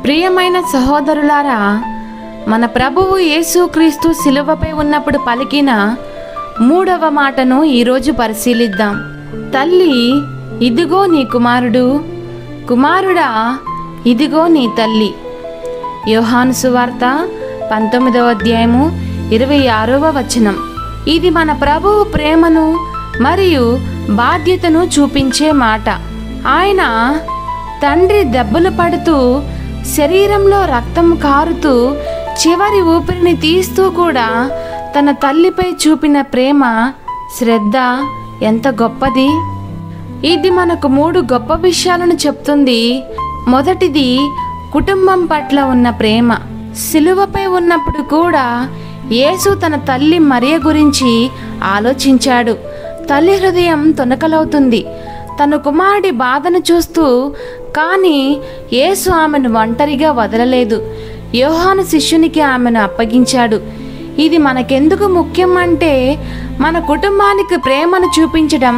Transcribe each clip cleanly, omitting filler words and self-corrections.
ప్రియమైన సహోదరులారా, మన ప్రభువు యేసుక్రీస్తు శిలువపై ఉన్నప్పుడు పలికిన మూడవ మాటను ఈరోజు పరిశీలిద్దాం. తల్లి, ఇదిగో నీ కుమారుడు, కుమారుడా, ఇదిగో నీ తల్లి. యోహాను సువార్త 19వ అధ్యాయము 26వ వచనం. ఇది మన ప్రభువు ప్రేమను మరియు బాధ్యతను చూపించే మాట. ఆయన తండ్రి దెబ్బలు పడుతూ, శరీరంలో రక్తం కారుతూ, చివరి ఊపిరిని తీస్తూ కూడా తన తల్లిపై చూపిన ప్రేమ, శ్రద్ధ ఎంత గొప్పది. ఇది మనకు 3 గొప్ప విషయాలను చెప్తుంది. మొదటిది, కుటుంబం పట్ల ఉన్న ప్రేమ. సిలువపై ఉన్నప్పుడు కూడా యేసు తన తల్లి మరియ గురించి ఆలోచించాడు. తల్లి హృదయం తొణకలవుతుంది తన కుమారుడి బాధను చూస్తూ. కానీ యేసు ఆమెను ఒంటరిగా వదలలేదు. యోహాను శిష్యునికి ఆమెను అప్పగించాడు. ఇది మనకెందుకు ముఖ్యం అంటే, మన కుటుంబానికి ప్రేమను చూపించడం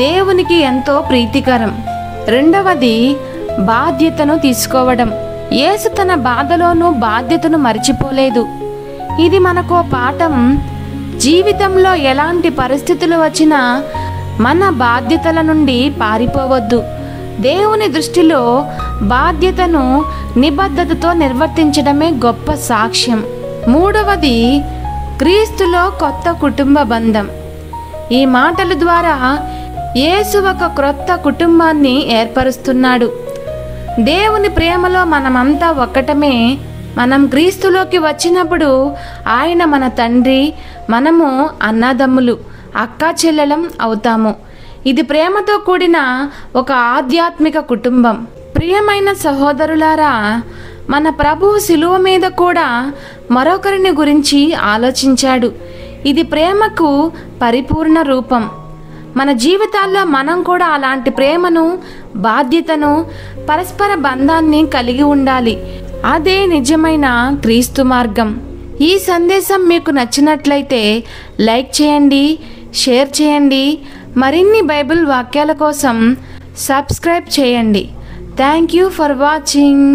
దేవునికి ఎంతో ప్రీతికరం. రెండవది, బాధ్యతను తీసుకోవడం. యేసు తన బాధలోనూ బాధ్యతను మర్చిపోలేదు. ఇది మనకో పాఠం. జీవితంలో ఎలాంటి పరిస్థితులు వచ్చినా మన బాధ్యతల నుండి పారిపోవద్దు. దేవుని దృష్టిలో బాధ్యతను నిబద్ధతతో నిర్వర్తించడమే గొప్ప సాక్ష్యం. మూడవది, క్రీస్తులో కొత్త కుటుంబ బంధం. ఈ మాటల ద్వారా యేసు ఒక క్రొత్త కుటుంబాన్ని ఏర్పరుస్తున్నాడు. దేవుని ప్రేమలో మనమంతా ఒక్కటమే. మనం క్రీస్తులోకి వచ్చినప్పుడు ఆయన మన తండ్రి, మనము అన్నదమ్ములు, అక్కా చెల్లెలం అవుతాము. ఇది ప్రేమతో కూడిన ఒక ఆధ్యాత్మిక కుటుంబం. ప్రియమైన సహోదరులారా, మన ప్రభువు శిలువ మీద కూడా మరొకరిని గురించి ఆలోచించాడు. ఇది ప్రేమకు పరిపూర్ణ రూపం. మన జీవితాల్లో మనం కూడా అలాంటి ప్రేమను, బాధ్యతను, పరస్పర బంధాన్ని కలిగి ఉండాలి. అదే నిజమైన క్రీస్తు మార్గం. ఈ సందేశం మీకు నచ్చినట్లయితే లైక్ చేయండి, షేర్ చేయండి. మరిన్ని బైబిల్ వాక్యాల కోసం సబ్స్క్రైబ్ చేయండి. Thank you for watching.